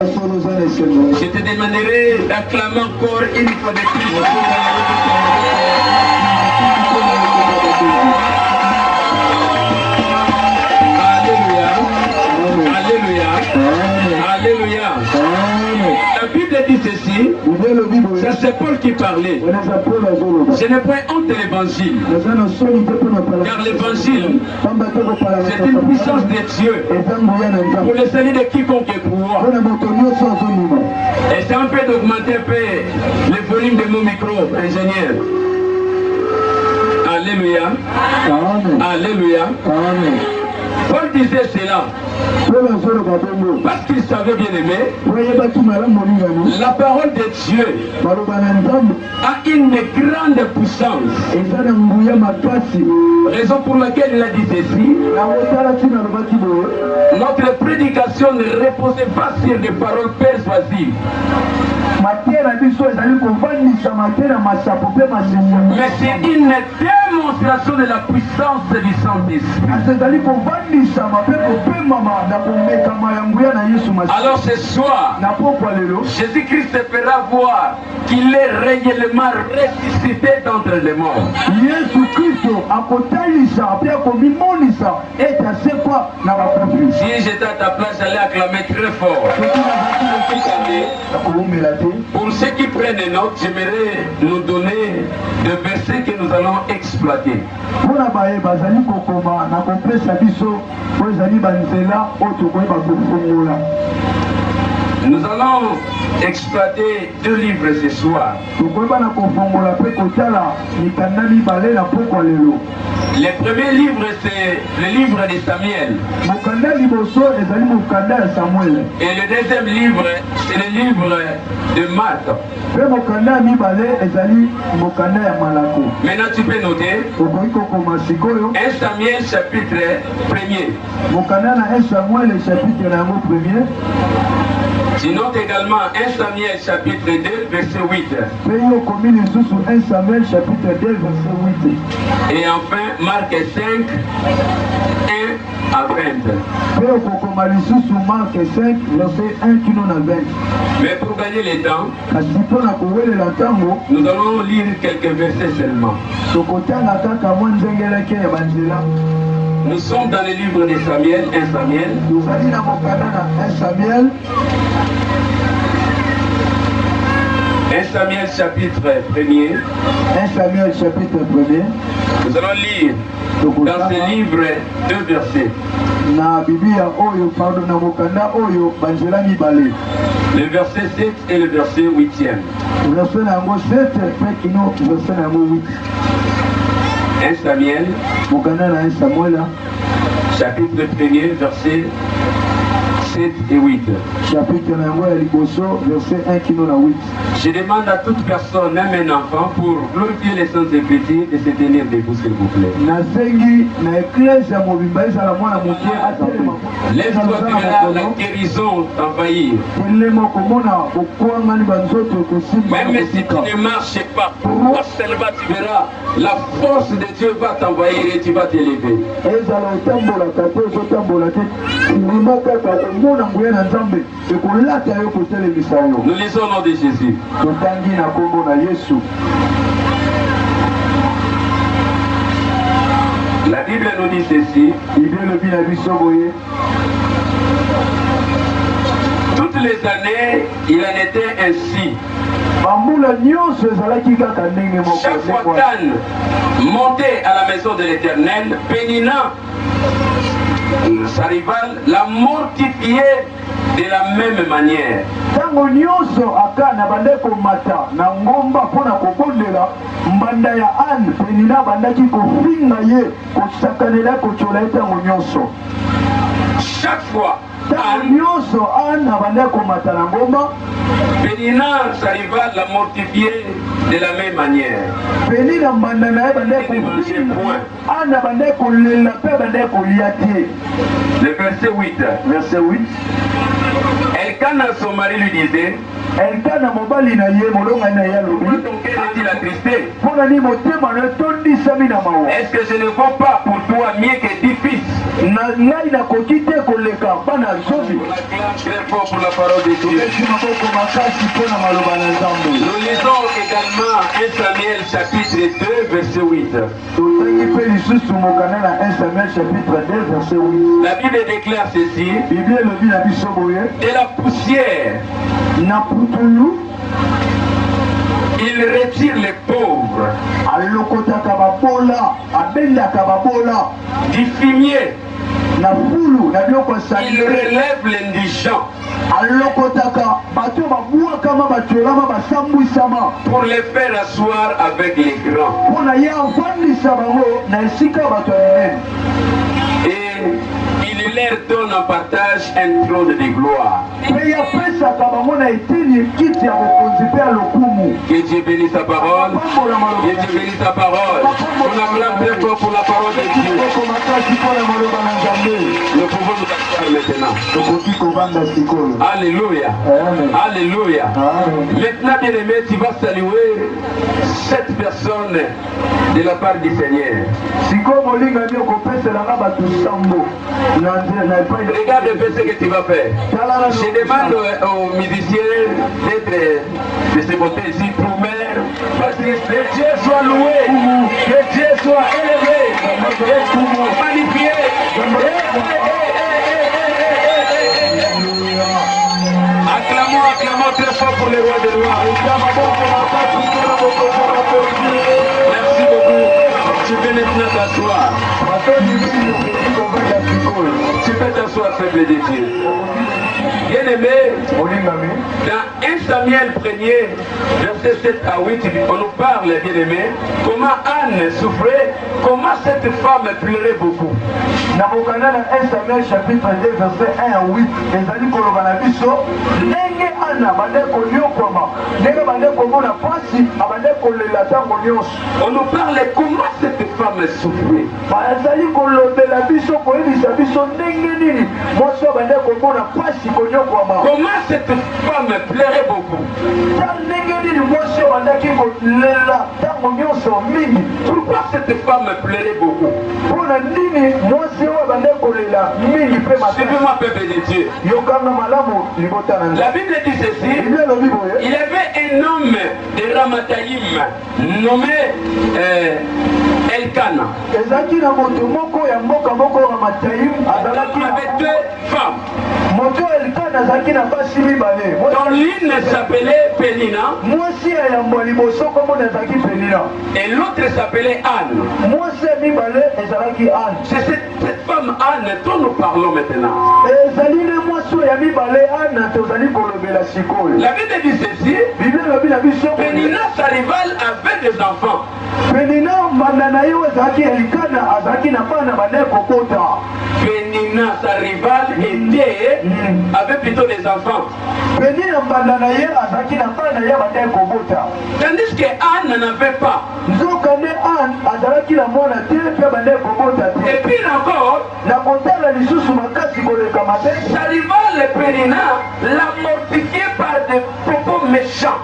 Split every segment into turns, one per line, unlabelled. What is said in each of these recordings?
Je te demanderai d'acclamer encore une fois de plus. Alléluia. Alléluia. La Bible dit ceci. Ça c'est Paul qui parlait. Ce n'est point honte de l'évangile. Car l'évangile, c'est une puissance de Dieu pour le salut de quiconque croit. Essaye un peu d'augmenter un peu le volume de mon micro, ingénieur. Alléluia. Alléluia. Paul disait cela parce qu'il savait bien aimer. La parole de Dieu a une grande puissance. Raison pour laquelle il a dit ceci. Notre prédication ne reposait pas sur des paroles persuasives, mais c'est une démonstration de la puissance du Saint-Esprit. Alors ce soir, Jésus-Christ fera voir qu'il est réellement ressuscité d'entre les morts. Si j'étais à ta place, j'allais acclamer très fort. Pour ceux qui prennent des notes, j'aimerais nous donner des versets que nous allons exploiter. Nous allons exploiter deux livres ce soir. Le premier livre, c'est le livre de Samuel. Et le deuxième livre, c'est le livre de Marc. Maintenant, tu peux noter 1 Samuel chapitre 1er. Tu notes également 1 Samuel chapitre 2, verset 8. Et enfin, Marc 5, 1 à 20. Mais pour gagner le temps, nous allons lire quelques versets seulement. Nous sommes dans le livre de Samuel, 1 Samuel. 1 Samuel chapitre 1er.
1 Samuel chapitre 1er.
Nous allons lire dans ce livre deux versets. Le verset 7 et le verset 8e. 1 Samuel, chapitre 1er, verset 7 et 8.
Chapitre 1, verset 1 qui nous la 8.
Je demande à toute personne, même un enfant, pour glorifier les saintes écritures, de se tenir debout, s'il vous plaît. Laisse-toi que la guérison t'envahir. Même si tu ne marches pas, toi seulement tu verras, la force de Dieu va t'envahir et tu vas t'élever. Nous lisons au nom de Jésus. La Bible nous dit ceci. Toutes les années, il en était ainsi. Chaque fois qu'Anne montait à la maison de l'Éternel, Pénina, sa rivale, la mortifiait de la même manière. Chaque fois, Pénina, sa rivale, la mortifiait de la même manière. Le verset 8. Elkana, son mari, lui disait:
Elkana mobali na ye molonga na ye lobi.
Ton cœur est-il attristé?
Pona ni motema na tondi sami na mawa.
Est-ce que je ne vaux pas pour toi mieux que 10 fils?
Na ngai na kokite koleka bana zozi.
On acclame très fort pour la parole de Dieu.
Esi maboko makasi pona maloba na Nzambe.
Nous lisons également 1 Samuel chapitre 2 verset 8.
Totangi pe lisusu mokana na 1 Samuel chapitre 2 verset 8.
La Bible déclare ceci:
Bible lobi na biso boye.
de la poussière,
Na putulu
il retire les pauvres.
alokotaka babola, abendaka babola.
Du fumier,
Na fulu na biloko
il
sali.
relève l'indigent
Alokotaka bato babwakama batiolama basambwisama.
pour les faire asseoir avec les grands.
Pona ye afandisa bango na esika bato ya minene.
Et il leur donne en partage un trône de gloire.
Pe apesaka bango na eteni kiti ya bokonzi mpe ya lokumu.
Que Dieu bénisse sa parole. Que Dieu bénisse sa parole. On acclame très fort pour la parole de Dieu.
Moko makasi mpona maloba na Nzambe.
Nous pouvons nous asseoir maintenant.
Tokoki kovanda sikoyo.
Alléluia.
Amen.
Alléluia.
Amen.
Maintenant, bien aimé, tu vas saluer cette personne de la part du Seigneur.
Sikoyo molingami okopeselanga bato sambo. Na nzela na epai de-
Regarde un peu ce que tu vas faire. Je demande aux musiciens de se monter ici pour mère. Parce que Dieu soit loué, que Dieu soit élevé, que Dieu soit magnifié. Acclamons, acclamons très fort pour le roi des rois. Merci beaucoup. Tu peux maintenant t'asseoir. Tu peux t'asseoir, faible de Dieu. Bien-aimé,
Molingami.
dans 1 Samuel 1er, verset 7 à 8, on nous parle, bien-aimé, comment Anne souffrait, comment cette femme pleurait beaucoup.
Na mokanda na 1 Samuel chapitre 2 verset 1 à 8 ezali koloba na biso ndenge ana bande konyokwama ndenge bande komona pasi abande kolela ntango nyonso.
On nous parle comment cette femme souffrait.
bazali kolobela biso koyebisa biso ndenge nini mwasi oyo bande komona pasi konyokwama.
Comment cette femme pleurait beaucoup.
ta ndenge nini mwasi oyo bandaki kolela ntango nyonso mingi.
Pourquoi cette femme pleurait beaucoup?
mpona nini mwasi oyo bande kolela mingi mpe makasi.
Suivez-moi, peuple de Dieu.
yokanga malamu libota na
La
nzambe.
Bible dit ceci.
Bible elobi boye.
Il y avait un homme de Ramathaïm nommé Elkana.
ezalaki na moto moko ya mboka moko Ramathaïm azalaki
Il avait deux femmes.
moto Elkana azalaki na basi mibale.
Dont l'une s'appelait Pénina
mwasi ya yambo ya liboso komona ezalaki Penina.
et l'autre s'appelait Anne.
mwasi ya mibale ezalaki Anne.
C'est cette femme Anne dont nous parlons maintenant.
ezali ne mwasi oyo ya mibale Anne tozali kolobela sikoyo.
La Bible dit ceci.
Bible elobi na biso
Pénina, sa rivale, avait des enfants.
Penina mbanda na ye oyo ezalaki Elkana azalaki na bana bane kokota.
Pénina, sa rivale, avait plutôt des enfants.
Penina mbanda na ye azalaki na bana ye bane kobota.
Tandis que Anne n'en avait pas.
nzokande Anne azalaki na mwana te mpe bande kobota te.
Et puis encore,
na kotala lisusu makasi kolekama te.
sa rivale Pénina l'a mortifié par des propos méchants.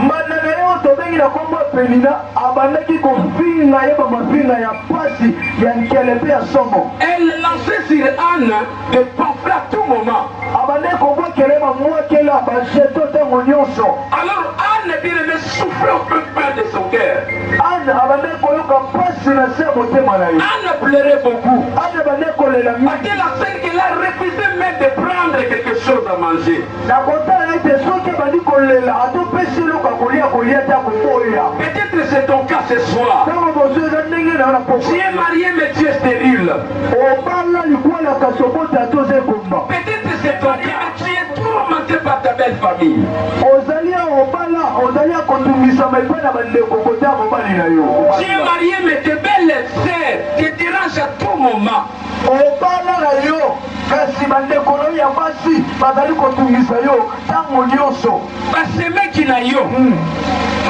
mbanda na ye oyo tobengi na kombo Penina abandaki kofinga ye bamafinga ya pasi ya nkele mpe ya somo.
Elle lançait sur Anne des pamphlets à tout moment.
abandaki kobwakele bamwakela bajeto ntango nyonso.
Alors Anne, bien aimée, souffrait au plus près de son cœur.
Anne abandaki koyoka pasi na se ya motema na ye.
Anne pleurait beaucoup.
Anne abandaki kolela
Parce
mingi.
que la scène qu'elle a refusé même de prendre quelque chose à manger.
na kotala ete soki ebandi kolela atopesi eloko kolia te akoboya.
Peut-être c'est ton cas ce soir.
ntango bozo eza ndenge na yo na poko.
Tu es marié mais tu es stérile.
obala likwala kasi obota toza ekomba.
Peut-être c'est ton cas mais tu es tourmenté par ta belle famille.
ozali ya obala ozali ya kotungisama epai na bandeko kota ya mobali na yo.
Tu es marié mais tes belles sœurs te dérangent à tout moment.
obala na yo kasi bandeko na yo ya basi bazali kotungisa yo ntango nyonso.
Basemeki na yo.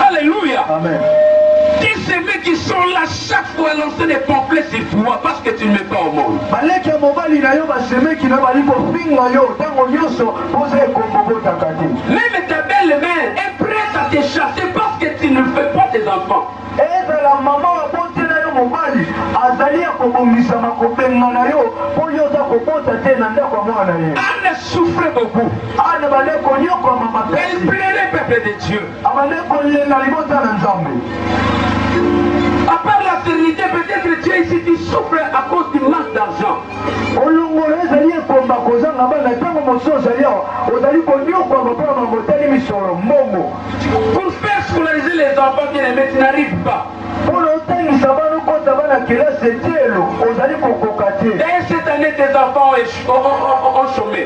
Alléluia.
amen.
Tous ces mecs qui sont là chaque fois lancer des pamphlets sur toi parce que tu ne mets pas au monde.
baleki ya mobali na yo basemeki na bali kofinga yo ntango nyonso poza ekombo botaka te.
Même ta belle Anne souffrait beaucoup. Elle plairait, peuple de Dieu. À part la sérénité, peut-être que Dieu ici qui souffre à cause du manque d'argent. Pour faire scolariser les enfants bien aimés, tu n'arrives pas. Et cette année, tes enfants ont chômé.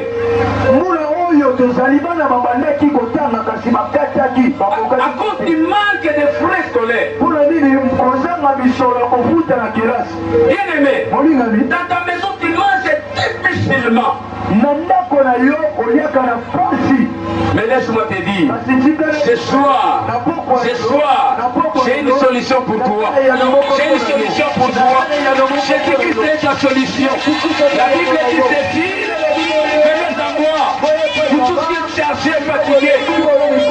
À cause du manque de frais scolaires. Bien aimé, dans ta maison, tu manges difficilement. Mais laisse-moi te dire, ce soir, j'ai une solution pour toi. J'ai une solution pour toi. Jésus-Christ est ta solution. La Bible dit ceci, venez à moi, vous tous qui êtes chargés et fatigués.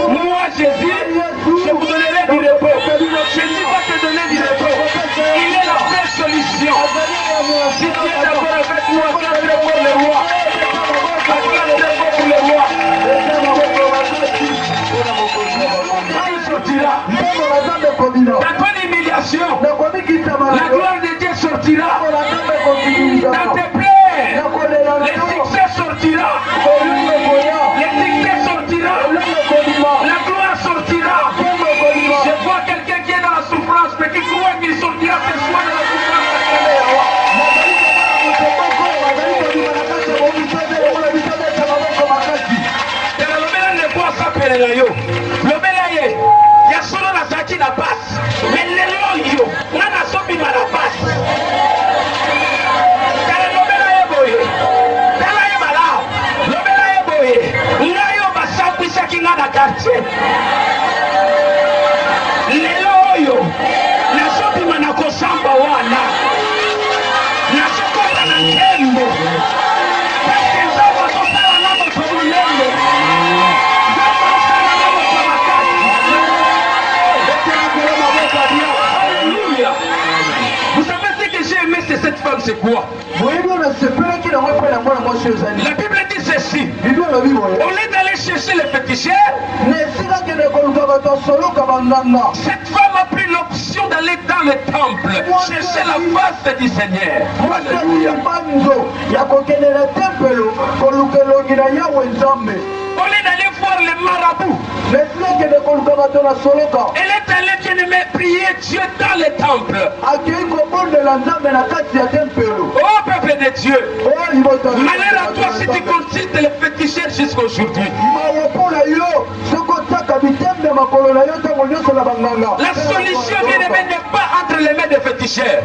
Moi, Jésus, je vous donnerai du repos. Jésus va te donner du repos. Il est la seule solution. Si tu es d'accord avec moi, acclame-le pour le roi. Acclame-le pour le roi. Il sortira. Dans ton humiliation, la gloire de Dieu sortira. Dans tes plaies, le succès sortira. Le succès sortira. La gloire sortira. Je vois quelqu'un qui est dans la souffrance, mais qui croit qu'il sortira ce soir de la souffrance. lelo oyo nazobima na kosamba wana nazokota na nkembo parce nzambe azosala na moto molendo nzambe azosala na moto makasi etelakelo maboko ya bien. Alléluia. Vous savez ce que j'ai aimé c'est cette femme, c'est quoi? La Bible dit ceci. Au lieu d'aller chercher les féticheurs, cette femme a pris l'option d'aller dans le temple, chercher la face du Seigneur. Alléluia. Au lieu d'aller voir les marabouts, elle est allée bien aimée prier Dieu dans le temple. Oh peuple de Dieu, malheur à toi si tu consultes les féticheurs jusqu'à aujourd'hui. La solution bien aimée n'est pas entre les mains des féticheurs.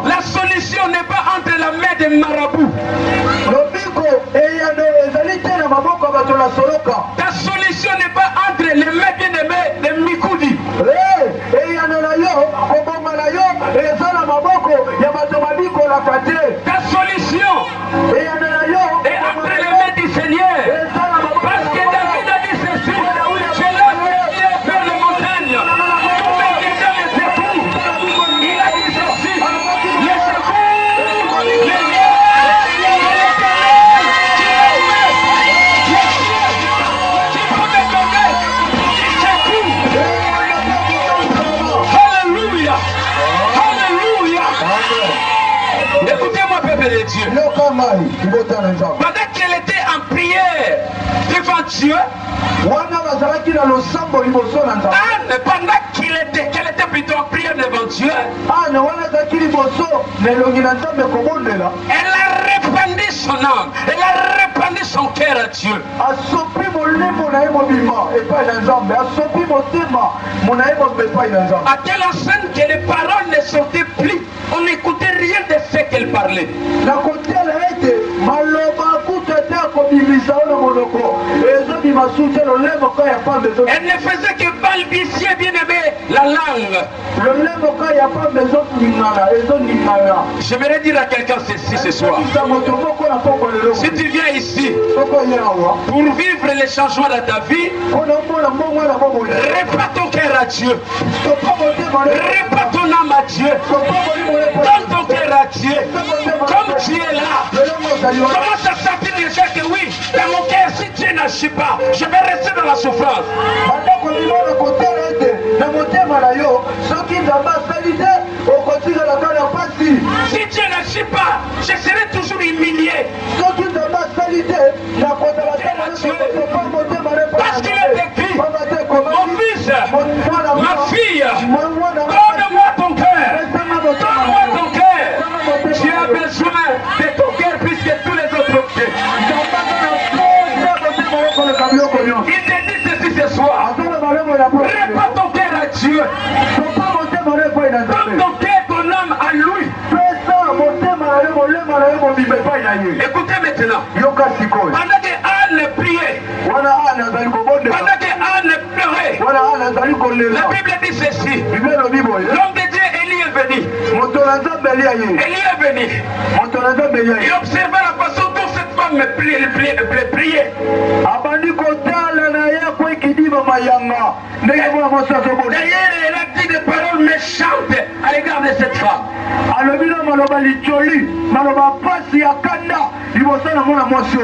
La solution n'est pas entre la main des marabouts. Ta solution n'est pas entre les mains bien aimées des Mikoudi. Ta solution est entre les mains du Seigneur. Parce que David a dit ceci, je lève les pieds vers les montagnes. Il a dit ceci, les secours, les liens, Alléluia. Alléluia. Écoutez-moi, peuple de Dieu. Pendant qu'elle était en prière devant Dieu, Anne, pendant qu'elle était plutôt en prière devant Dieu, elle a répandu son âme, elle a répandu son cœur à Dieu. À telle enseigne que les paroles ne sortaient plus, on n'écoutait rien de ce qu'elle parlait. Elle ne faisait que balbutier, bien aimé, la langue. J'aimerais dire à quelqu'un ceci ce soir. Si tu viens ici pour vivre les changements dans ta vie, répare ton cœur à Dieu. Répare ton âme à Dieu. Donne ton cœur à Dieu. Comme tu es là, commence à sentir déjà que oui, dans mon cœur, si Dieu n'agit pas, je vais rester dans la souffrance. Si Dieu n'agit pas, je serai toujours humilié. Parce qu'il est écrit, mon fils, ma fille, donne-moi ton cœur. Donne-moi ton cœur. Tu as besoin de ton cœur plus que tous les autres objets. Il te dit ceci ce soir. Répare ton cœur à Dieu. Donne ton cœur, ton âme à lui. Écoutez maintenant. Pendant que Anne priait, pendant que Anne pleurait, la Bible dit ceci. L'homme de Dieu Élie est venu. Élie est venu. Il observa la façon dont cette femme priait. D'ailleurs, elle a dit des paroles méchantes à l'égard de cette femme.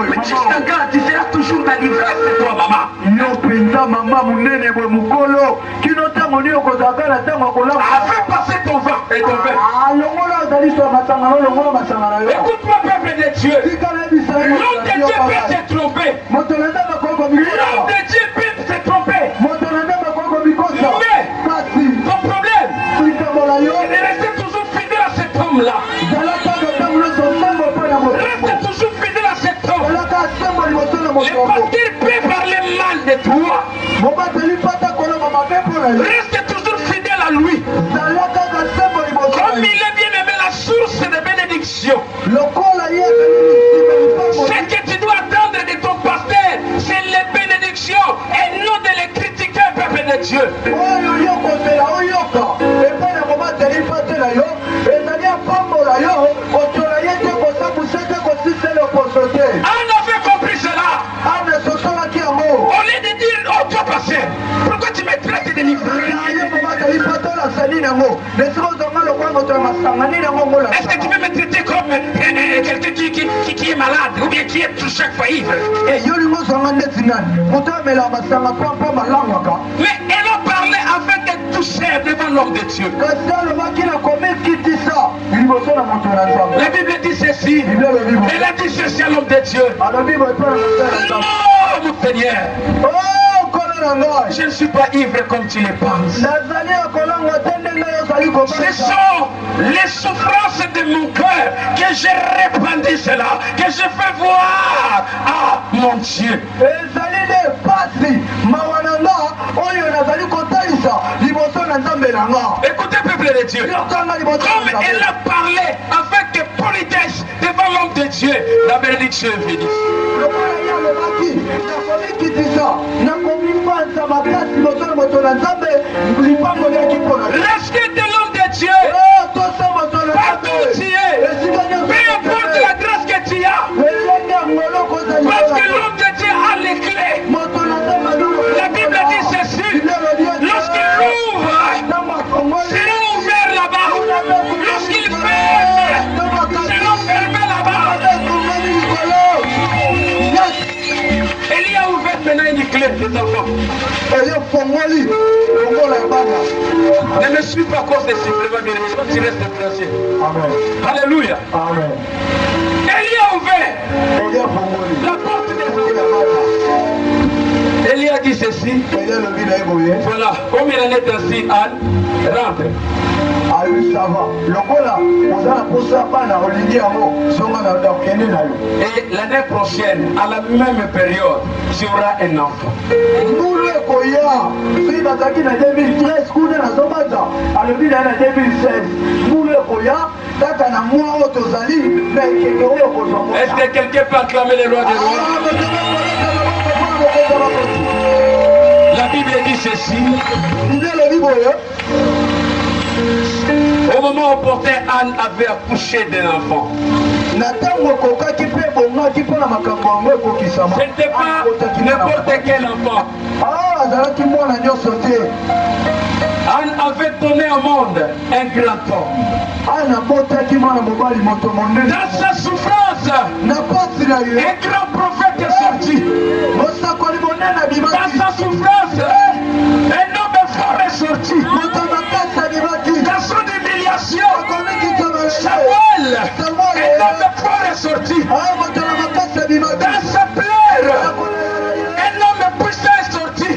Mais jusqu'à quand tu seras toujours dans l'ivresse de toi, maman? Fais passer ton vent et ton verre. Écoute-moi, peuple de Dieu. L'homme de Dieu peut se tromper. L'homme de Dieu peut se tromper. Mais ton problème, c'est de rester toujours fidèle à cet homme-là. Reste toujours fidèle à cet homme. Les pasteurs peuvent parler mal de toi. Reste toujours fidèle à lui. Comme il est bien aimé, la source de bénédiction. Ce que tu dois attendre de ton pasteur, c'est les bénédictions et non de les critiquer, peuple de Dieu. Anne avait compris cela. Au lieu de dire, oh toi pasteur, pourquoi tu me traites de l'ivrogne? Est-ce que tu veux me traiter comme quelqu'un qui est malade ou bien qui est tout chaque fois ivre? Mais elle a parlé avec un douceur devant l'homme de Dieu. La Bible dit ceci. Elle a dit ceci à l'homme de Dieu. Non, mon Seigneur. Je ne suis pas ivre comme tu le penses. Ce sont les souffrances de mon cœur que j'ai répandu cela, que je fais voir à mon Dieu. Écoutez, peuple de Dieu, comme elle a parlé avec politesse devant l'homme de Dieu, la bénédiction est venue. Restez de l'homme de Dieu. Partout où tu es, peu importe la grâce que tu as, parce que l'homme de Dieu a les clés. La Bible dit ceci. Lorsqu'il ouvre, sera ouvert là-bas. Lorsqu'il ferme, sera fermé là-bas. Élie a ouvert maintenant une clé, les enfants. Ne me suis pas à cause des sifflements, bien aimé, tu restes branché.
Amen.
Alléluia.
Amen.
Élie a ouvert la porte des hommes. Élie a dit ceci. Voilà, comme il en est ainsi, Anne, rentre. Et l'année prochaine, à la même période, tu auras un enfant. Est-ce que quelqu'un peut acclamer les rois des rois? La Bible dit ceci. Au moment opportun, Anne avait accouché d'un enfant. Ce n'était pas n'importe quel enfant. Anne avait donné au monde un grand homme. Dans sa souffrance, un grand prophète est sorti. Dans sa souffrance, un homme fort est sorti. Dans son humiliation, Samuel, un homme fort est sorti. Dans sa plaire, un homme puissant est sorti.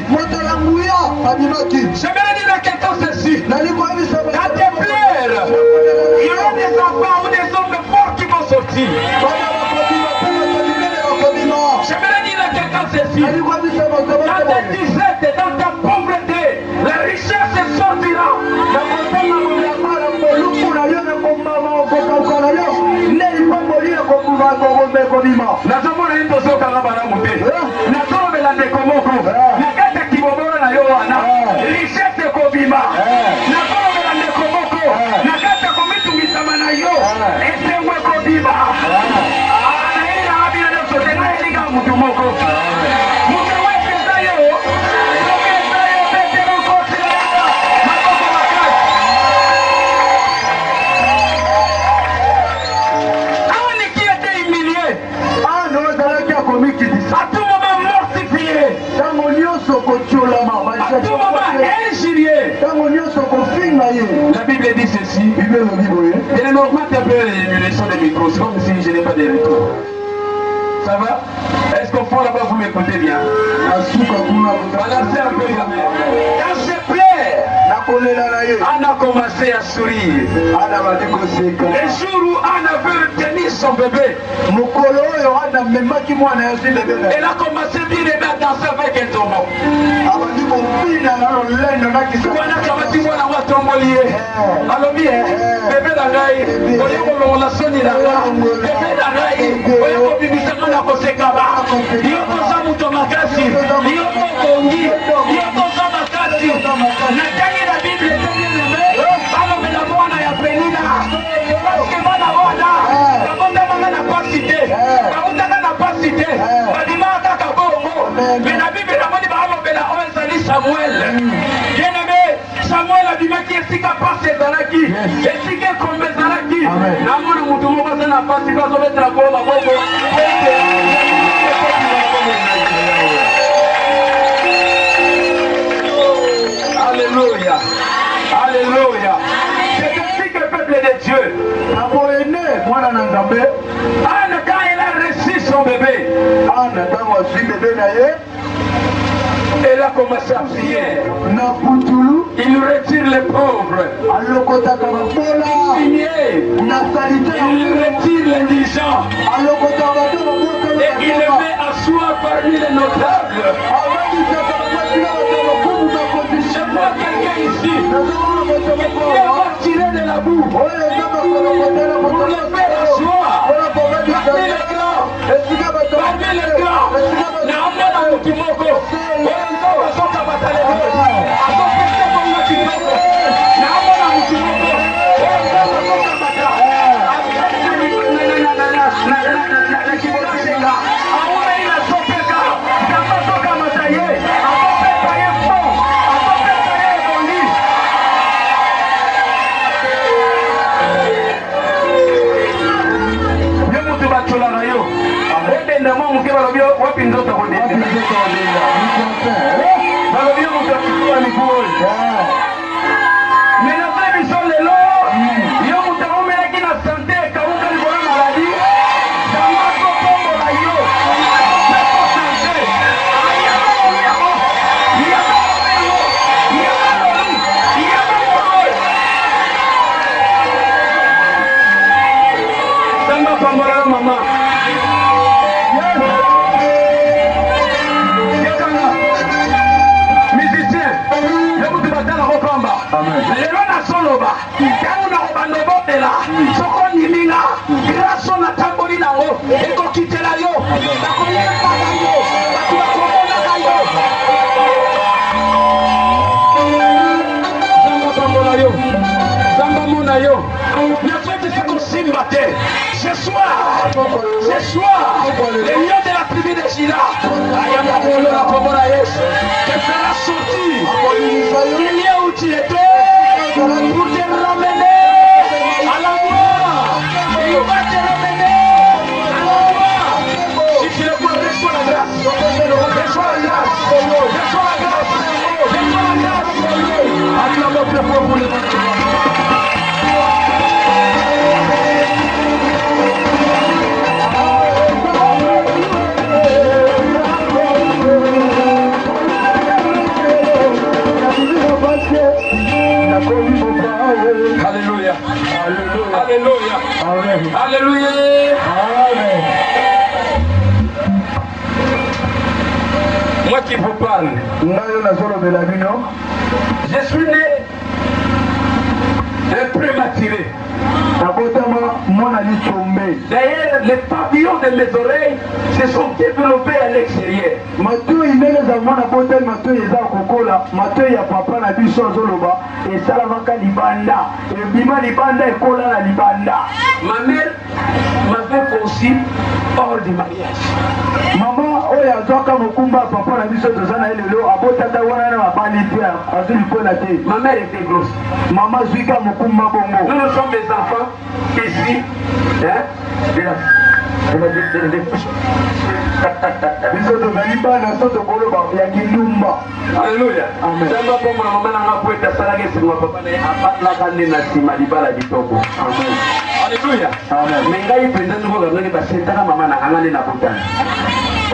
J'aimerais dire à quelqu'un ceci. Dans tes plaires, il y a des enfants ou des hommes forts qui vont sortir. J'aimerais dire à quelqu'un ceci. Dans tes disettes, dans ta pauvreté, la richesse sortira. Nazomona ye tozokanga balamu te, nazolobela ndeko moko na kati ya kibobolo na yo wana richesse ekobima. Nazolobela ndeko moko na kati ya komitungisa na yo esengo ekobima. Nayeli na abina nyonso te nayelinga mutu moko mutu wese eza yo soki eza yo betelo kosilanga makoko makasi. Aoni qui était humilié, à tout moment mortifié, à tout moment injurié. La Bible dit ceci. Je ne m'augmente un peu l'émulation des micros, c'est comme si je n'ai pas de retour. Ça va? Est-ce qu'au fond là-bas vous m'écoutez bien? Balancez un peu la main. Dans ses plaies, Anne a commencé à sourire. Le jour où Anne avait retenu son bébé, elle a commencé bien à danser avec un tombeau. Bébé d'Angaï, la Sony d'Angaï, bébé d'Angaï, na kosekaba yoko za muto makasi yoko kongi yoko za makasi na tangi na Bible tengene balo mena mwana ya penina parce que bana wana babonda manga na pasite babonda na pasite badima kaka bongo mena Bible na moni balo bela onzali Samuel bien-aimé Samuel abimaki esika pasi ezalaki esika kombe ezalaki na mona mutu moko aza na pasi bazobetela kolo maboko. Alléluia. Alléluia. C'est ainsi que le peuple de Dieu. Anne, quand elle a reçu son bébé, elle a commencé à prier. Il retire les pauvres. Il retire les indigents. Et il les met asseoir parmi les notables. Je vois quelqu'un ici qui va tirer de la boue pour le faire asseoir parmi les grands. Parmi les grands. Naamona mtu moko. Wendo wasoka batalego. Asopete konga kitoko. Naamona mtu moko. Wendo wasoka batalego. Na kibolashenga. Auna ina sopeka. Kama soka mataye. Asopeka ye fon. Asopeka ye bondi. Ye mutu bachola na yo. Ebenda mwa muke balobyo wapi nzoto kodende. Balobyo mutu akikuwa ni kuoi. Mais la vraie mission de l'eau, yo mutu akomelaki na santé kauka libona maladi. Samako kombo la yo. Samako santé. Samba pambola mama. Musicien, Ce soir, le lion de la tribu de Juda, te fera sortir du lieu où tu étais pour te ramener à la gloire. Il va te ramener à la gloire. Si tu le crois, reçois la grâce. Reçois la grâce. Reçois la grâce. Reçois la grâce. Acclamons très fort pour le monde. Alléluia. Alléluia. Alléluia. Moi qui vous parle, je suis né un prématuré. D'ailleurs, les pavillons de mes oreilles se sont développés à l'extérieur. Ma mère m'avait conçu hors du mariage. Maman, ma mère était grosse. Maman, nous sommes des enfants ici. Hein? Alléluia. Alléluia.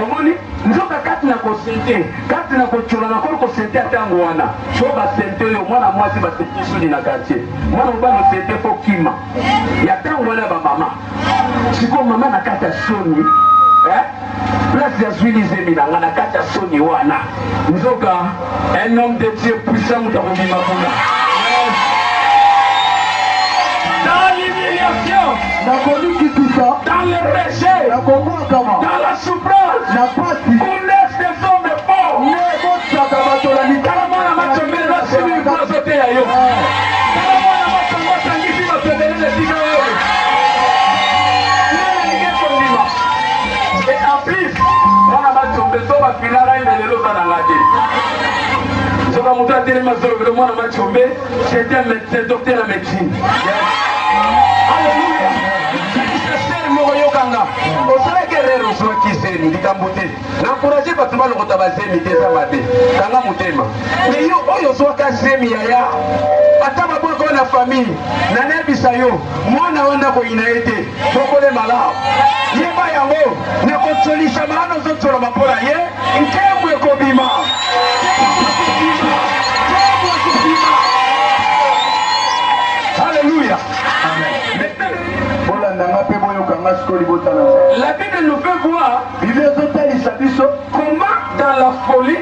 Omoni nzoka kati na kosente kati na kochula na kolo kosente atango wana so basente yo mwana mwasi basente sudi na quartier mwana mbano sente fo kima ya tango wana ba mama siko mama na kata soni place ya zwilize milanga na kata soni wana nzoka un homme de Dieu puissant mutakobima kuna dans l'humiliation, dans le rejet, dans la souffrance, on laisse des hommes forts. Et en plus, c'était un médecin, docteur en médecine. Alléluia. na famille na nebisa yo mwana wanda ko inaete tokole malao yeba yango na kosolisha maana zotsolo mapola ye nkemwe ko bima Alléluia. La Bible nous fait voir comment dans la folie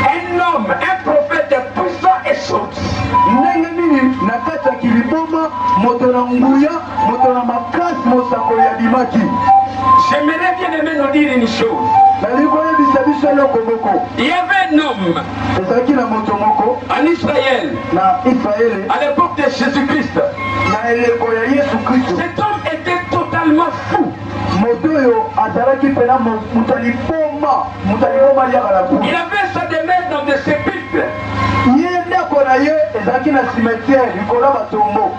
un homme, un prophète puissant est sorti. J'aimerais bien aimer nous dire une chose. Il y avait un homme en Israël à l'époque de Jésus-Christ. Cet homme était totalement fou. Il avait sa demeure dans des sépulcres.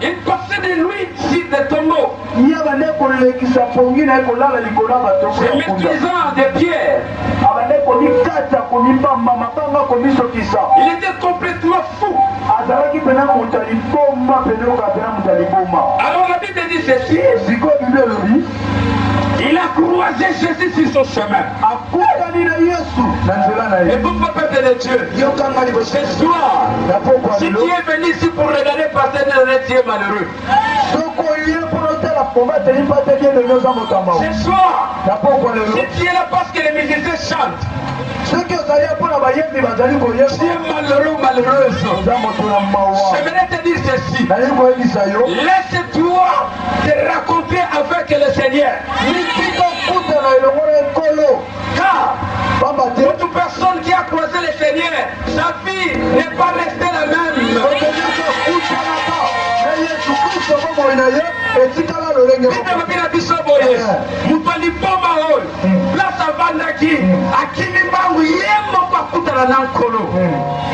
Il passait de nuit sur des tombeaux. Se maîtrisant des pierres. Il était complètement fou. Alors la Bible dit ceci. Il a croisé Jésus sur son chemin. Et pour le peuple de Dieu, ce soir, si tu es venu ici pour regarder passer de tu es malheureux. Ce soir, si tu es là parce que les musiciens chantent, tu es malheureux ou malheureuse. J'aimerais te dire ceci. Laisse-toi te raconter avec le Seigneur. Car toute personne qui a croisé le Seigneur, sa vie n'est pas restée la même. Salaki, Akimi Bangu, Yemoko Kutala Nankolo,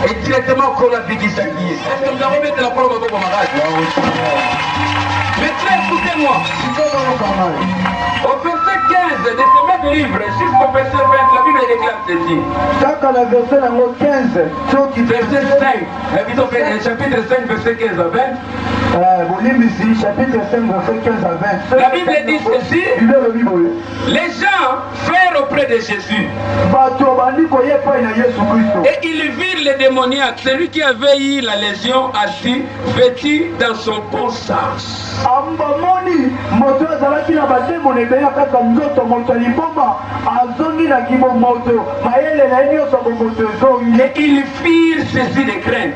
et directement Kola Bigisa. Est-ce que nous avons mis la parole au mariage? Maintenant, écoutez-moi. Au verset 15 de ce même livre, jusqu'au verset 20, la Bible déclare ceci.
Dans le verset 15,
verset 5, chapitre 5, verset 15 à 20.
Chapitre 5, verset 15 à 20.
La Bible dit ceci. Les gens firent auprès de Jésus. Et ils virent les démoniaques, celui qui avait eu la légion assis, vêtu dans son bon sens. Et ils firent ceci de crainte.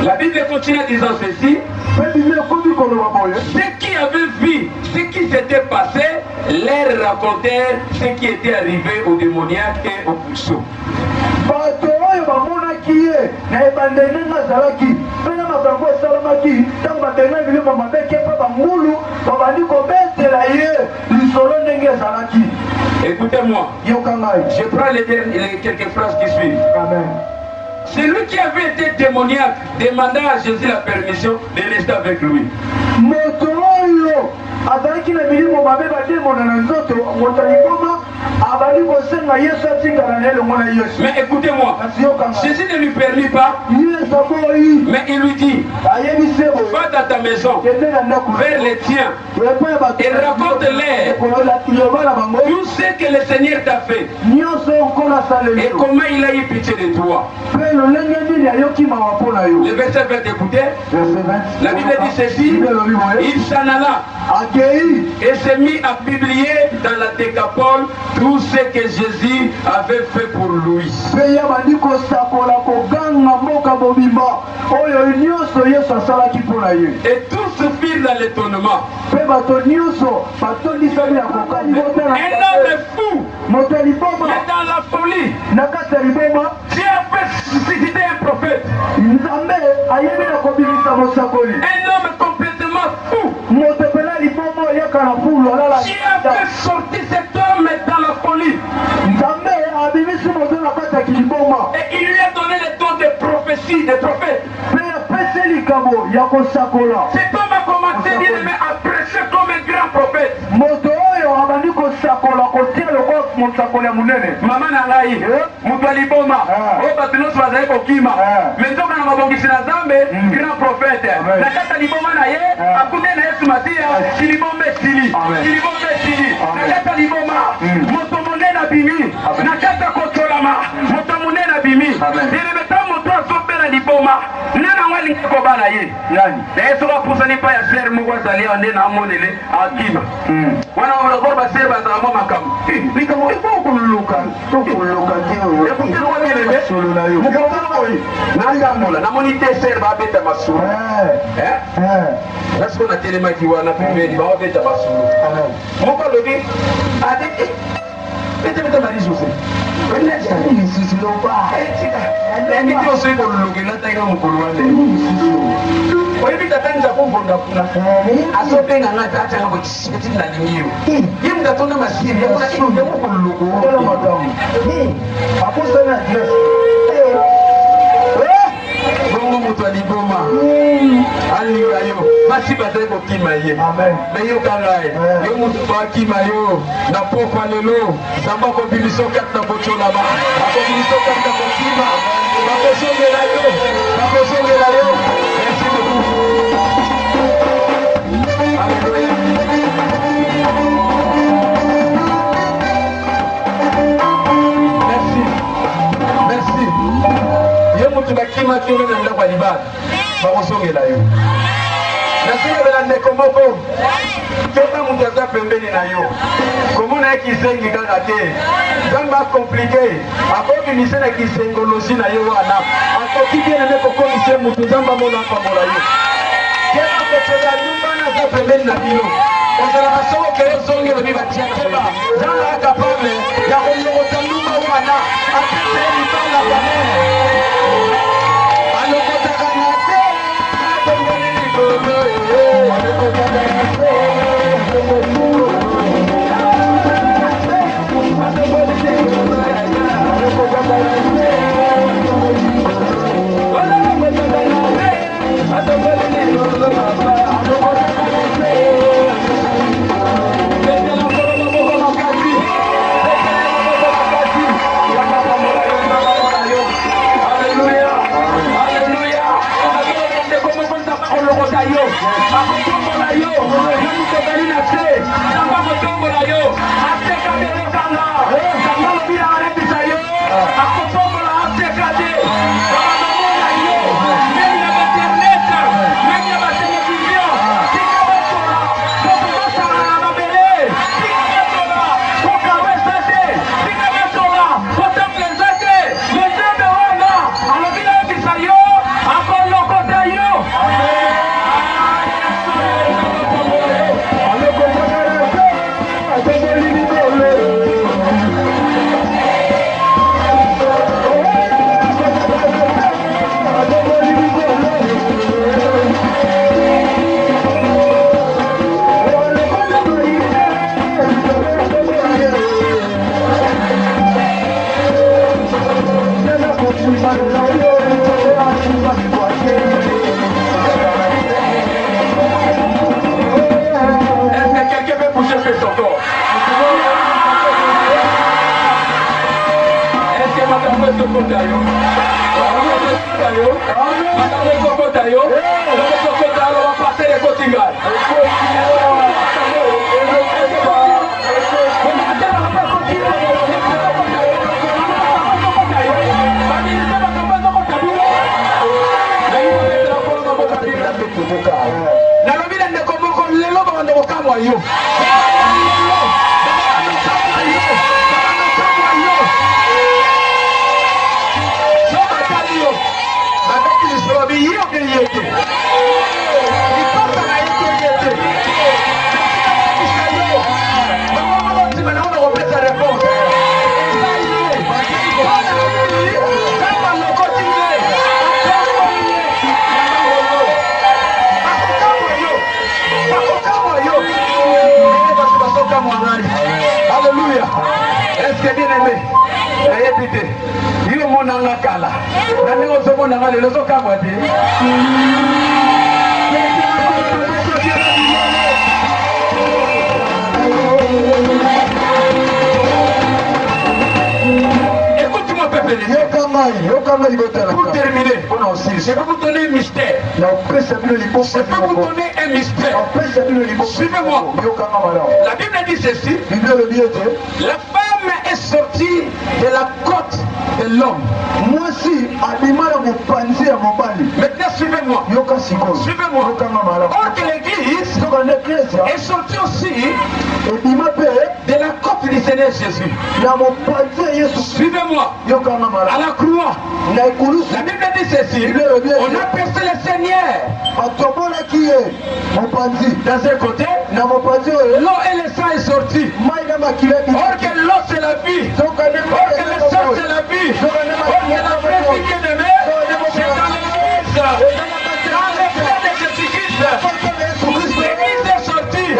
La Bible continue en disant ceci. Ceux qui avaient vu ce qui s'était passé leur racontèrent ce qui était arrivé aux démoniaques et aux puceaux. Écoutez-moi, je prends les quelques phrases qui suivent. Amen. Celui qui avait été démoniaque demanda à Jésus la permission de rester avec lui. Mais écoutez-moi, Jésus ne lui permit pas, mais il lui dit, va dans ta maison, vers les tiens, et raconte-leur tout ce que le Seigneur t'a fait, et comment il a eu pitié de toi. Le verset 20, écoutez, la Bible dit ceci, il s'en alla et s'est mis à publier dans la Décapole tout ce que Jésus avait fait pour lui. Et tous se firent dans l'étonnement. Un homme fou, mais dans la folie, Dieu a fait susciter un prophète. Un homme complètement fou. Dieu a fait sortir cet homme dans la folie. Et il lui a donné le don de prophétie, de prophète. Cet homme a commencé à prêcher comme un grand prophète. Maman Nalaï, Moutali Boma, Obatinos Vazaï Kokima, Mentoka Namabongisi Nazambe, grand prophète. Nakata Liboma Naye, Akume Naye Sumatia, Silibombe Sili, Silibombe Sili, Nakata Liboma, Motomone Nabimi, Nakata Kotolama, Motomone Nabimi, Dilibeta Motoa Sopela Liboma, Nana Wali Kobala Ye, Nani, Esora Pusani Paya Ser Mouazali, Ande Namonele, Akima. Wana Wanakorba Serba Zamo Makamu. Nikamo ipo kuluka, kuluka tio. Epukiro wale lebe. Mukamo Nangamula, namonite serba beta masuru. That's gonna tell him you wanna be ba beta masuru. Muko lobi ade beta marizo se. Wala jani sisi loba. Ngi tio se kuluka na taiga mukuluwane. Oyibi tatanza kubonda kuna. Asopenga ngata acha ngo chikitina limiyo. Yimda tona masiri yakuna inde mukuluka. Ola madamu. Aposta na dress. Bongo mutu aliboma. Aliwa yo. Basi bazai ko kima ye. Amen. Me yo kangae. Yo mutu ba kima yo. Na pokwa lelo. Samba ko biliso kat na bochola ba. Ako biliso kat na bokima. Bako songe la yo. Bako songe la yo. Merci beaucoup. Alléluia. Merci. Merci. Yo mutu ba kima kyo na ndakwa libala. Bako songe la yo. Nasema bela nekomoko. Keta mutaza pembeni na yo. Komuna kisengi kaka te. Zamba compliqué. Akoki misena kisengolosi na yo wana. Akoki bien ne kokomise mutu zamba mona pamola yo. Keta kotsela nyumba na za pembeni na bino. Ozala basoko kere zonge lo bibatia na. Zamba akapame ya koyokota nyumba wana. Atete libala bane. Alokota kanate. Thank you. Est-ce que bien aimé? Répétez. Il est mon angakala. Nani ozomo nangale lozo kamwate. Écoute-moi, peuple. Pour terminer, je vais vous donner un mystère. Je vais vous donner un mystère. Suivez-moi. La Bible dit ceci. La femme est sortie de la côte de l'homme. Maintenant, suivez-moi. Suivez-moi. Or que l'église est sortie aussi de la côte du Seigneur Jésus. Suivez-moi. À la croix. La Bible dit ceci. On a percé le Seigneur. Dans un côté, l'eau et le sang est sorti. Or que l'eau c'est la vie. Or que le sang c'est la vie. Or que la vraie vie qui est aimée, c'est dans l'église. Dans le plan de Jésus-Christ. L'église est sortie.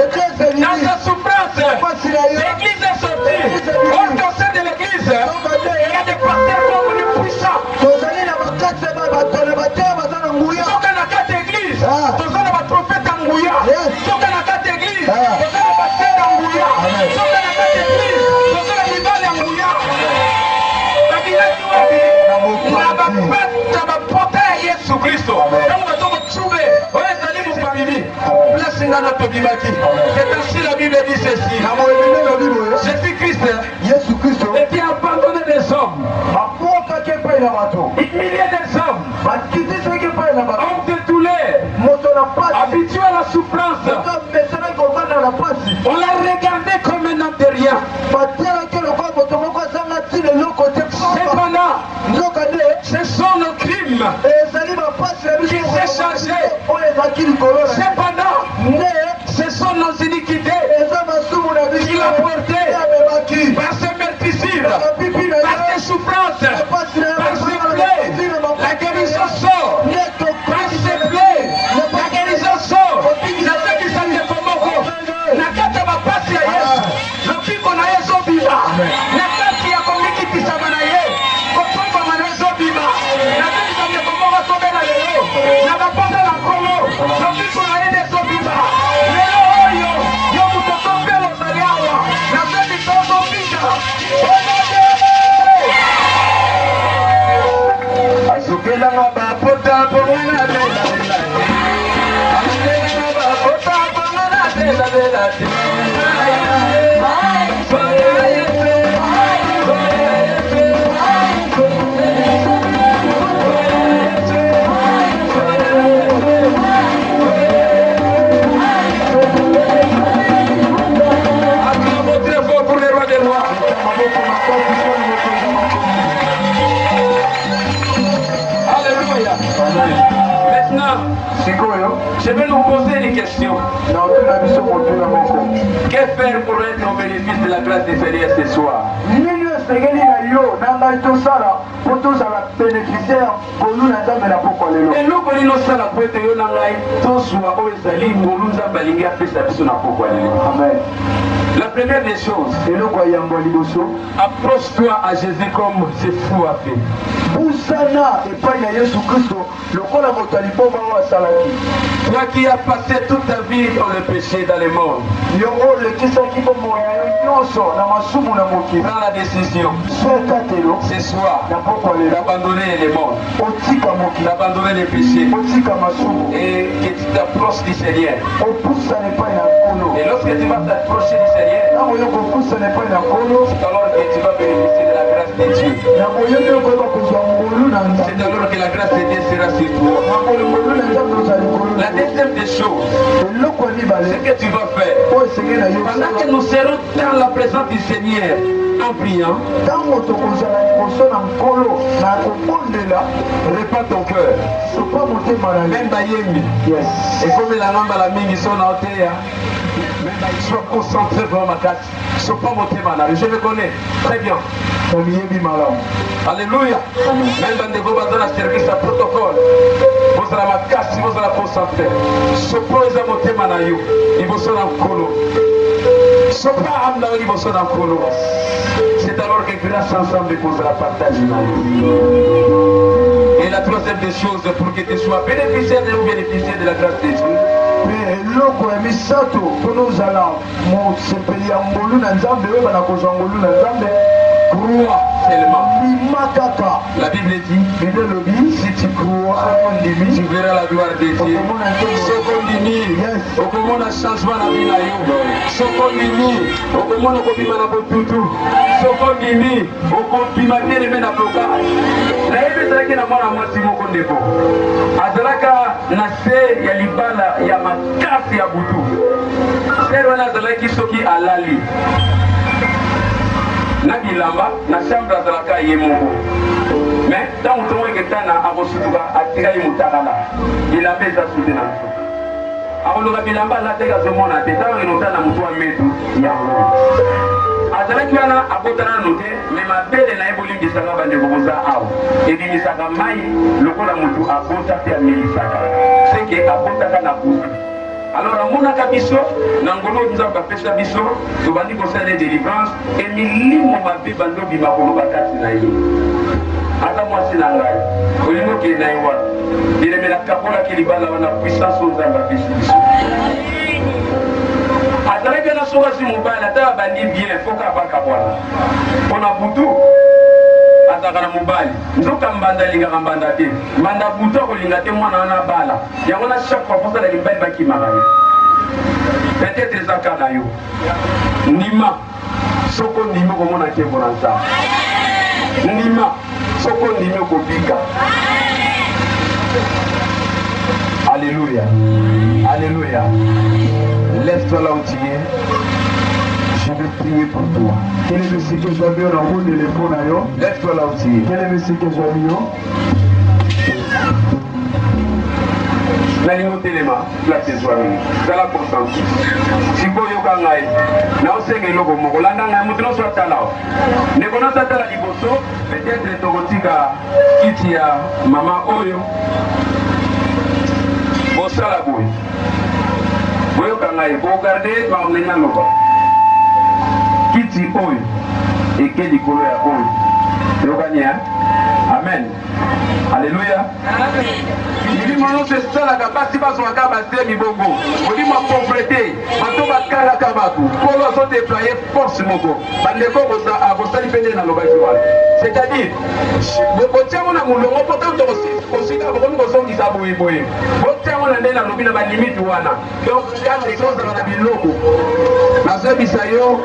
Dans sa souffrance, l'église est sortie. Or qu'au sein de l'église, il y a des pasteurs comme les puissants. Soka na kati église, toza na ba prophète nguya. Soka na kati église, toza na ba sœur nguya. Soka na kati église, toza na libala nguya. Babila tuwabi, na ba pata ba pota Yesu Kristo. Kama batoko tchube, oye zali mu famille. Place ngana to bimaki. C'est ainsi la Bible dit ceci. Jésus-Christ, était abandonné des hommes. Humilié des hommes. Homme détourné. Habitué à la souffrance. On l'a regardé comme un homme de rien. Cependant, ce sont nos crimes qui s'est chargé. Cependant, ce sont nos iniquités qu'il a portées par ce meurtrissure, par ces souffrances, par ces plaies. La guérison sort. Par ces plaies, la guérison sort. Na ceux qui sont des pomoko. Na kata mapasi ya Yesu. Lopiko na Yesu biba. Na kati ya komiki tisama na ye. Kotomba na Yesu biba. Na ceux qui sont des pomoko sobe na lelo. Na baponda na komo. Lopiko na Yesu biba. Lelo oyo. Yo mutoko pelo zaliawa. Na ceux qui sont zopika. Azukela mabapota pomana bela bela. Azukela mabapota pomana bela bela. Acclamons très fort pour les rois des rois. Maintenant, je vais nous poser des questions. Que faire pour être au bénéfice de la grâce du Seigneur ce soir? La première des choses, approche-toi à Jésus comme ce fou a fait. Toi qui as passé toute ta vie dans le péché, dans le monde, prends la décision ce soir d'abandonner le monde, d'abandonner les péchés et que tu t'approches du Seigneur. Et lorsque tu vas t'approcher du Seigneur, c'est alors que tu vas bénéficier de la grâce de Dieu. C'est alors que la grâce de Dieu sera sur toi. La deuxième des choses, ce que tu vas faire, pendant que nous serons dans la présence du Seigneur en priant, répand ton cœur. Même Bayembi, et comme la langue à la mingi son aotea, sois concentré vraiment ma carte. Sois pas monté malade. Je le connais très bien. Alléluia. Même dans des gros dans la service à protocole, vous allez ma casse, vous allez concentrer. Sois pas monté malade. Il vous sera en colo. C'est alors que grâce ensemble qu'on sera partagé. Et la troisième des choses, pour que tu sois bénéficiaire ou bénéficiaire de la grâce de Dieu.
Mais loko ya misato pono zala mo sepeli ya ngolu na nzambe we bana kozwa ngolu na nzambe
crois seulement.
La Bible dit, si tu crois,
tu verras la gloire de Dieu. Ce qu'on a changement la vie, ce qu'on dit, au moment où on a tout, ce qu'on dit, au compliment de les mettre à blocage. La Bible dit que la mort a moitié mon condépo. Azalaka nase ya libala ya makasi ya butu. C'est wana azalaki soki alali. Na bilamba na chambre azalaka ye moko. Mais tant que tu es tana abosutuka atira ye mutakala. Bilamba eza soute na so. Akoloka bilamba la teka zomona te tant que notana mutu wa metu ya ngo. Azalaki wana abotana note mais mabele na eboli bisanga bande koboza awo. Ebimisaka mai lokola mutu abota pe amelisaka. C'est que abotaka na butu. Alors, on a kabiso, nangolo nous a fait ça biso, nous avons dit qu'on s'est des délivrances, et nous avons fait bando bimako bakati na yi. Ata moi c'est nangai, olimo ke na yiwa. Il est la capola qui libala wana puissance aux ambassadeurs biso. Atala que na soka si mobile, ata bandi bien, faut ka ba capola. On a butu. Azakana mobile nzoka mbanda linga mbanda te mbanda buto ko linga te mwana na bala yango na chaque fois posa la limbali baki magani peut-être zakana yo nima soko ndimo ko mona ke bonanza nima soko ndimo ko bika. Alléluia, alléluia. Lève-toi là où tu es. Je vais prier pour toi.
Quel est le ce que j'ai vu en haut de l'épaule?
Lève-toi là où tu es.
Quel est le ce que j'ai vu?
Nalingo telema, la tesoirie. C'est la constance. Si vous avez un aïe, là où c'est que l'eau moko, là où nous sommes là. Ne connaissons pas la liboso, peut-être le togotika qui tient maman Oyo. Bon, ça la bouille. Vous avez regardez, par les nanoba. Kiti oyo eke likolo ya oyo yokani ya amen alléluia amen. Mono se salaka basi bazwaka base mibongo olimo pauvreté bato bakalaka bato polo azo déployer force moko bandeko bosali pende na lobaki wana c'est-à-dire botiango na molongo po tanto kosika bokomi kosongisa boyeboye botiango na nde na lobi na balimite wana donc kaka ekozala na biloko nazobisa yo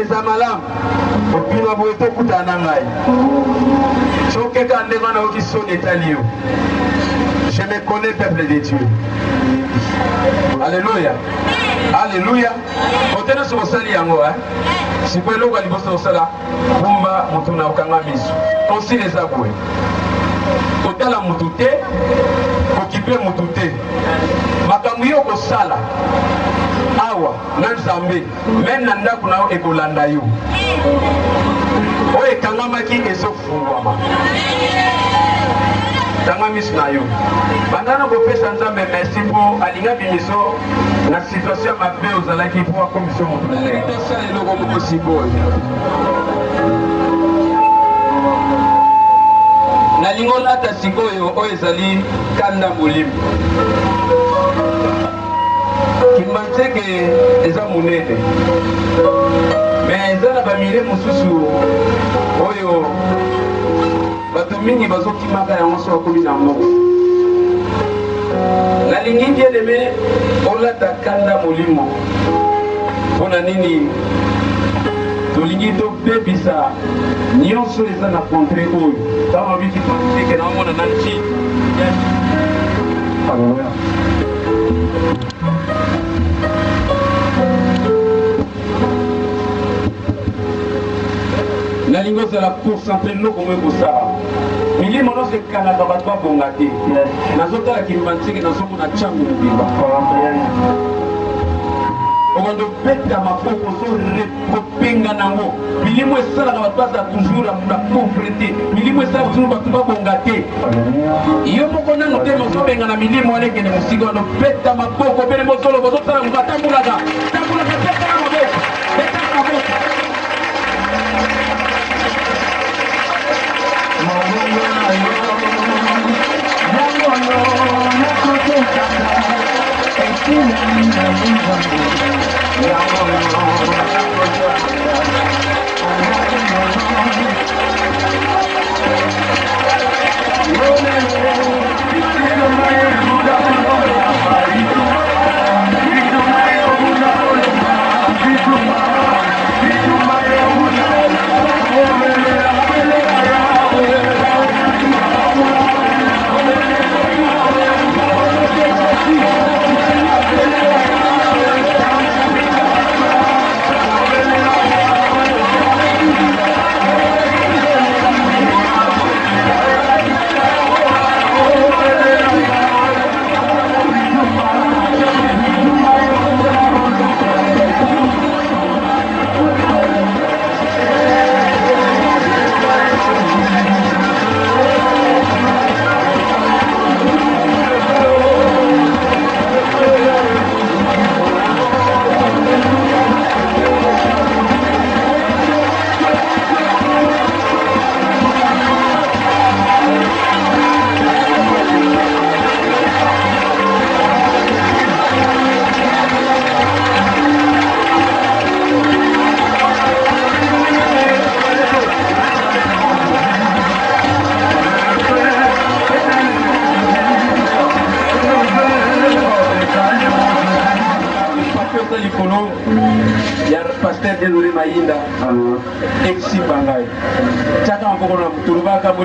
eza malamu opima boye tokutana na ngai sokeka ndenge wana oki soni etali yo. Je me connais, peuple de Dieu. Alléluia. Alléluia. Otena so sali yango si vous voulez aller au sala kumba mutuna okanga miso aussi les aboué otala mutute okipe mutute makambo yo ko sala awa na nzambe même na ndako na ekolanda yo oye kangamaki ezofungwama tanga miso na yo bandana kopesa nzambe merci po alinga bimiso na situation mabe ozalaki po akomisa moto lele tosala eloko moko sikoyo nalingo lata sikoyo oyo ezali kanda molimo kimbanzeke eza monene mais eza na bamile mosusu oyo bato mingi bazokimaka yango so bakomi na moko nalingi bien aimé olata kanda molimo mpona nini tolingi tobebisa nyonso eza na contre oyo ntango babiki politike na omona na nti nalingi ozala pourcentage loko mo ekosala milimo nyonso ekanaka bato babonga te nazotala kimbanzeke nazomona ntango mobimba okondo beta maboko so rekopenga nango milimo esalaka bato baza toujours na pauvreté milimo esala toujours bato babonga te yo moko nano te mozobenga na milimo wana ekende mosika wana beta maboko bene mozolo bozosala moto atambulaka betaka maboko betaka maboko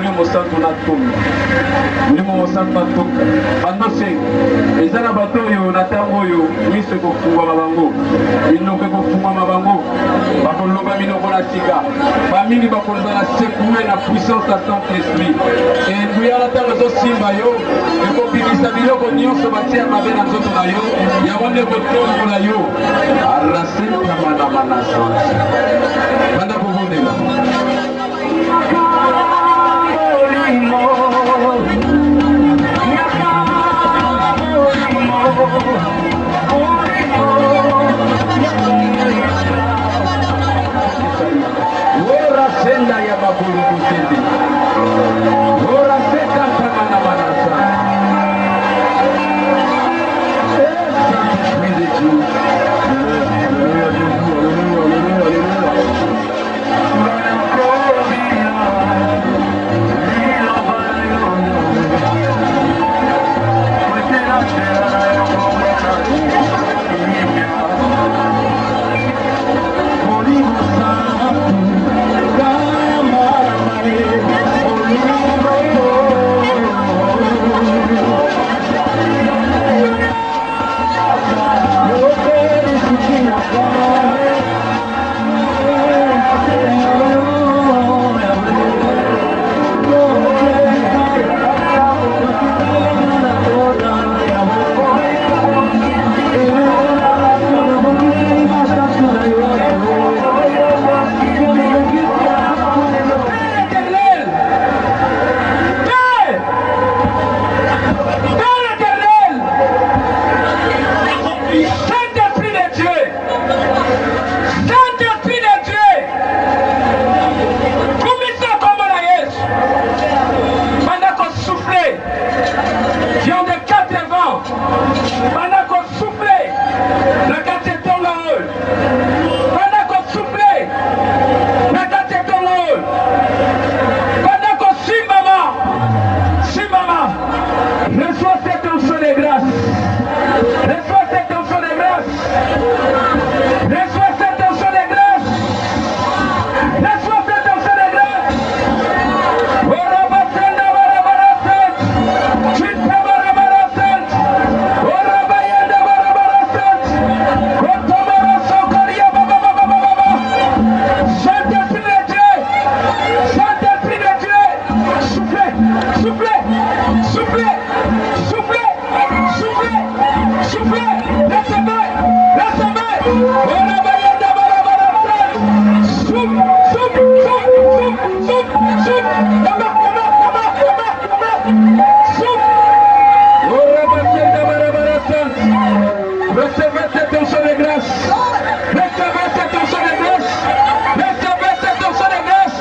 mulimo santo na tumba mulimo mosanto na tumba bandose eza na bato oyo na ntango oyo miso ekofungwama bango minoko ekofungwama bango bakoloba minoko na sika bamingi bakoloba na sekue na puissance ya saint esprit enduya na ntango ezosimba yo ekobimisa biloko nyonso batia mabe na nzoto na yo yango nde ekotombola yo arasentamanamanasa banda kovondela Ora senda ya bakuru kusindi ora senda tamana manasa Recevez cette onction de grâce. Recevez cette onction de grâce. Recevez cette onction de grâce.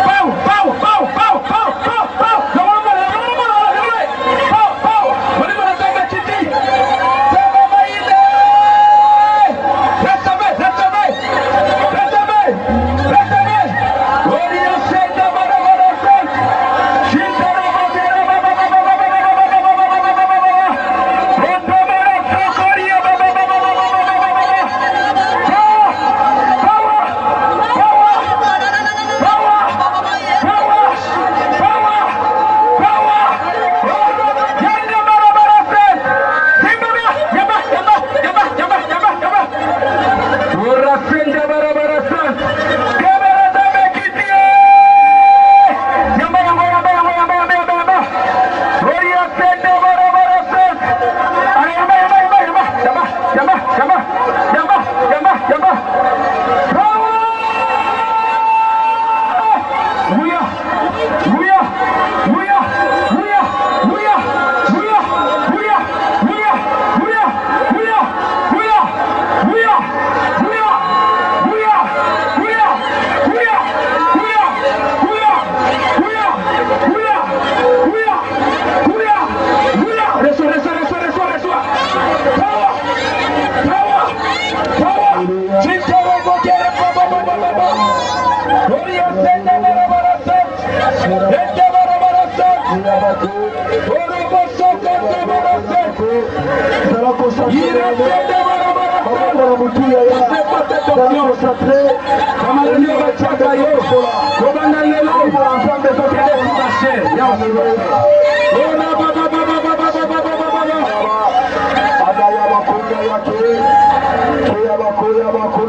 Pau, pau, pau, pau, pau, pau, pau. Pau, pau. Recevez,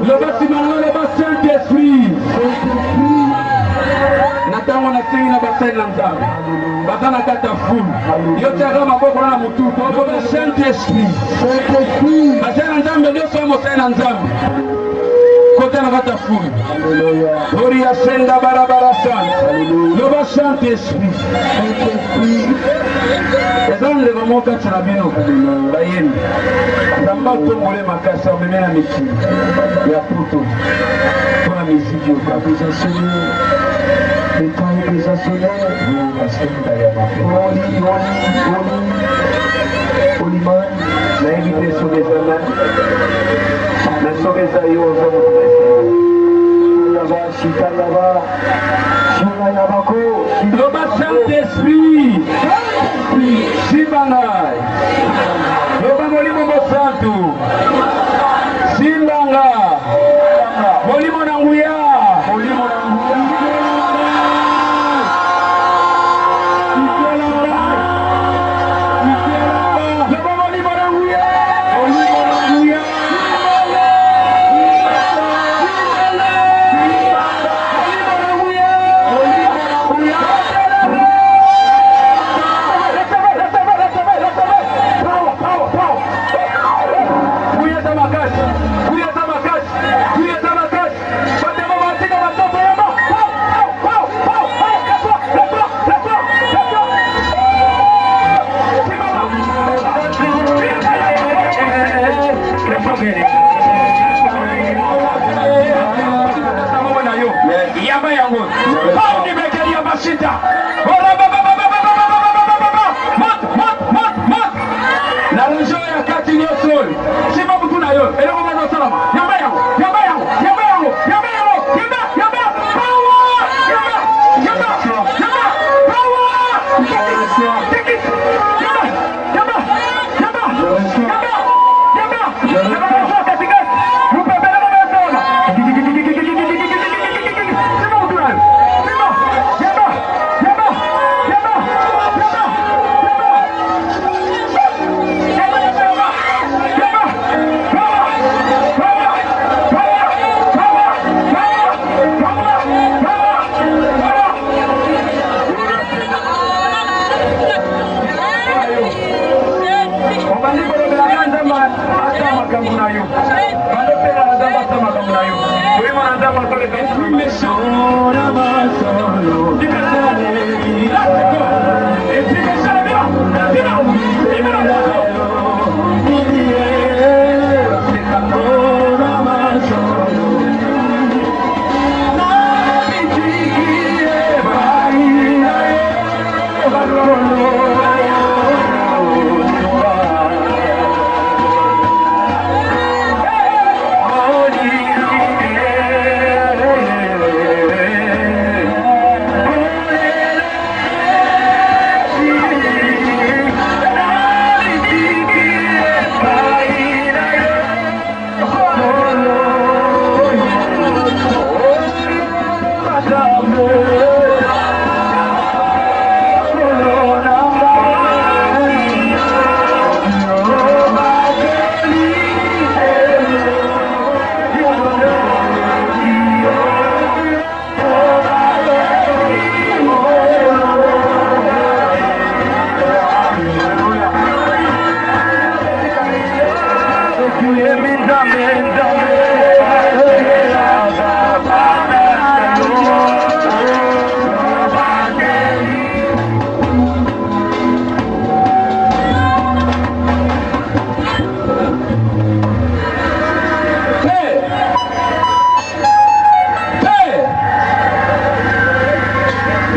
le bâtiment, le bassin d'esprit. Natanga na singi na bassin na nzambe. Batana kata fulu. Yo tega maboko na mutu. Ko le Saint-Esprit. Saint-Esprit. Bassin na nzambe ndio somo na nzambe. Kote na kata fulu. Gloria senda barabara sana. Le Saint-Esprit. Saint-Esprit. Ezan le moka tsana bino bayeni. Samba tongole makasa omemena miti. Ya puto. Pour la musique yo kapisa solo. Les temps des assommés, Oliman, la invité sur les amants, la sauvé Zayo aux hommes, le bassin d'esprit, Sibangai, le Bamolimo Mosantu, Simbanga, Molimo Nanguya, Molimo Nanguya.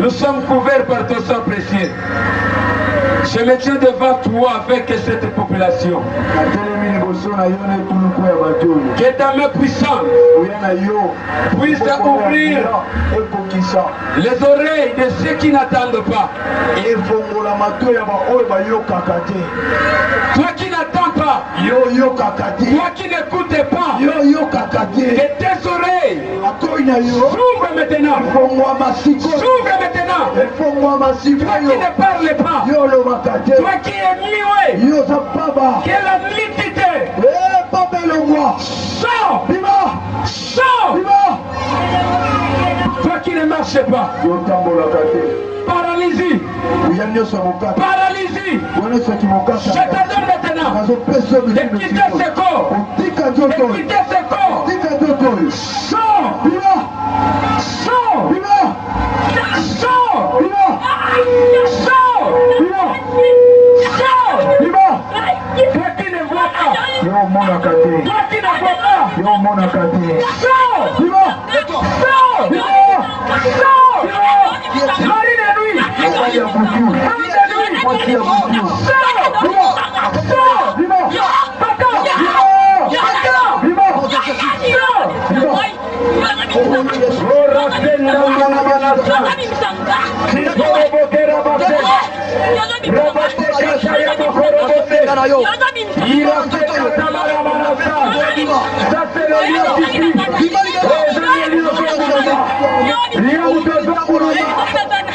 Nous sommes couverts par ton sang précieux. Je me tiens devant toi avec cette population. Que ta main puissante puisse ouvrir les oreilles de ceux qui n'attendent pas. Toi qui n'attends pas, toi qui n'écoutes pas, que tes oreilles s'ouvrent maintenant. S'ouvrent maintenant. Toi qui ne parles pas, toi qui es muet, que la nudité sors, sors. Toi qui ne marches pas, paralysie, paralysie, je t'adore maintenant de quitter ce corps, de quitter ce corps. Sors, sors, sors, toi qui ne vois pas, toi qui ne vois pas, sors, Marie de nuit,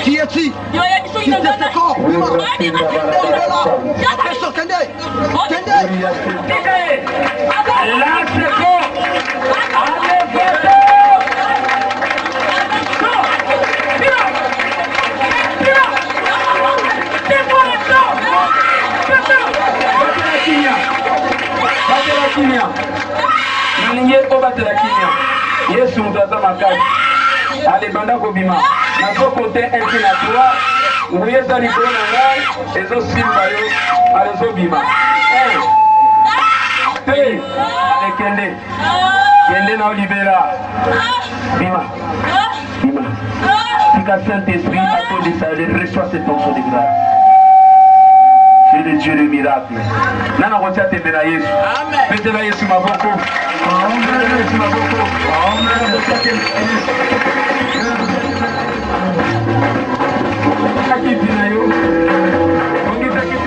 Qui est-il?
Yesu mutaza makasi alebanda kobima nazo kote 1 na 3 nguyeza likolo na ngai ezosimba yo alezobima alekende kende na olibera bima bima tika Saint-Esprit akodisa reçoit cette onction de grâce. C'est le Dieu de miracle. Nana kotia tembe na Yesu. Petela Yesu maboko. Petela Yesu maboko. Akiti na yo. Ongeza kitu.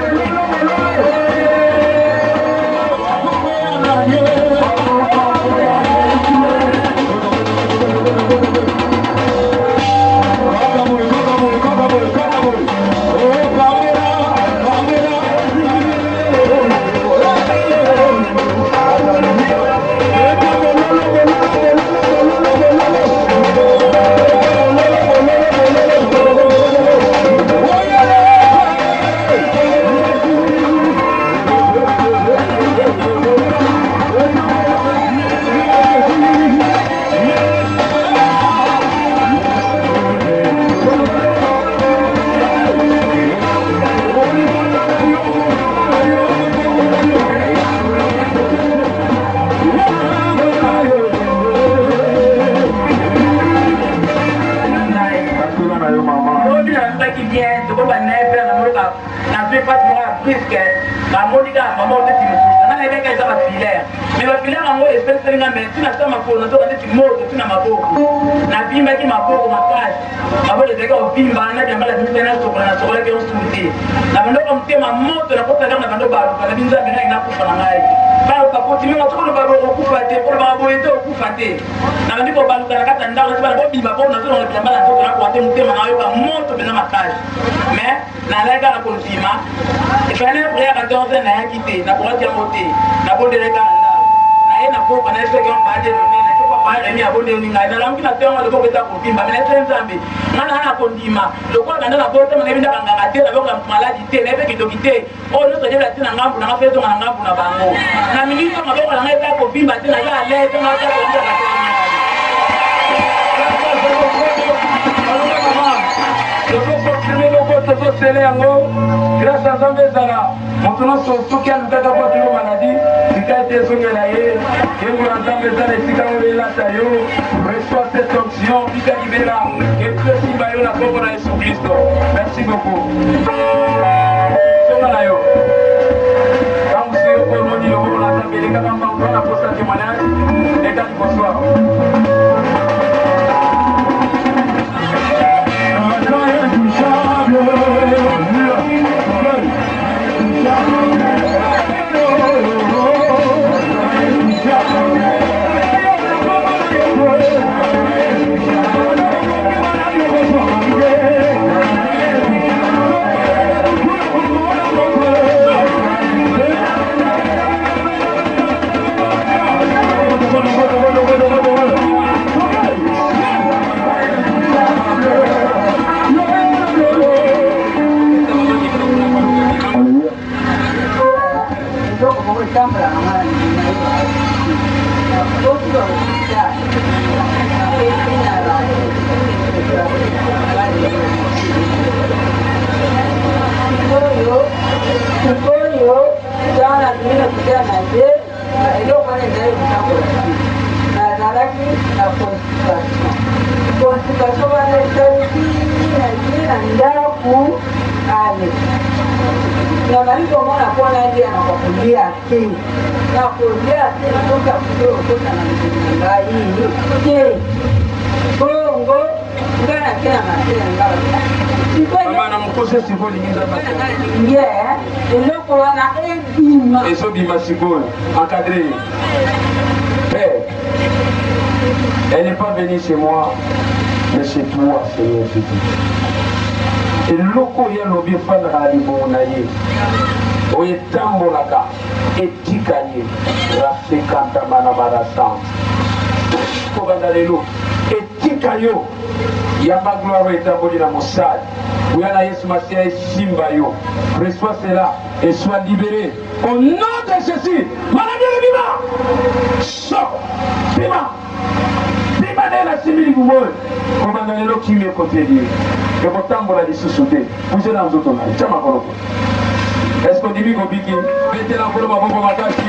Remi abondeni ngai na lamuki na tengo le boko ta kopimba mais na nzambe ngana na kondima lokwa banda na bota mena binda kanganga te na boka maladi te na beki dokite o no so dela tina ngambu na feto na ngambu na bango na minito maboko na ngai ta kopimba te na za le te na ta konda ka grâce à Zambé Zala, maintenant surtout qu'il y a le cas de la maladie, si tu as été soigné là, et vous Zambé Zala, si tu as eu la taille, reçois cette onction, puis arrivé là, et puis si tu la pauvre à Jésus-Christ. Merci beaucoup. Sonalayo. Quand vous êtes au monde, vous la Zambé, les gars, on va pour sa témoignage, et quand bonsoir. Et ce bimasiko encadré. Père, elle n'est pas venue chez moi, mais chez toi, Seigneur Jésus. Et loko ya lobi fana alibo na ye. Oye tambo laka etikanye rasekanta mana barasa. Ko bandalelo etikayo ya magloire etamboli na mosad. Uyana Yesu Masia simba yo. Reçois cela et sois libéré. Au nom de Jésus, maladie de Bima, sors, Bima, Bima de la simili goumoy. Comment on est là qui me côté lui. Et pourtant on a dit sous-souté. Vous êtes dans d'autres mains. Est-ce qu'on dit que Biki, mettez la colombe à Bobo Makasi.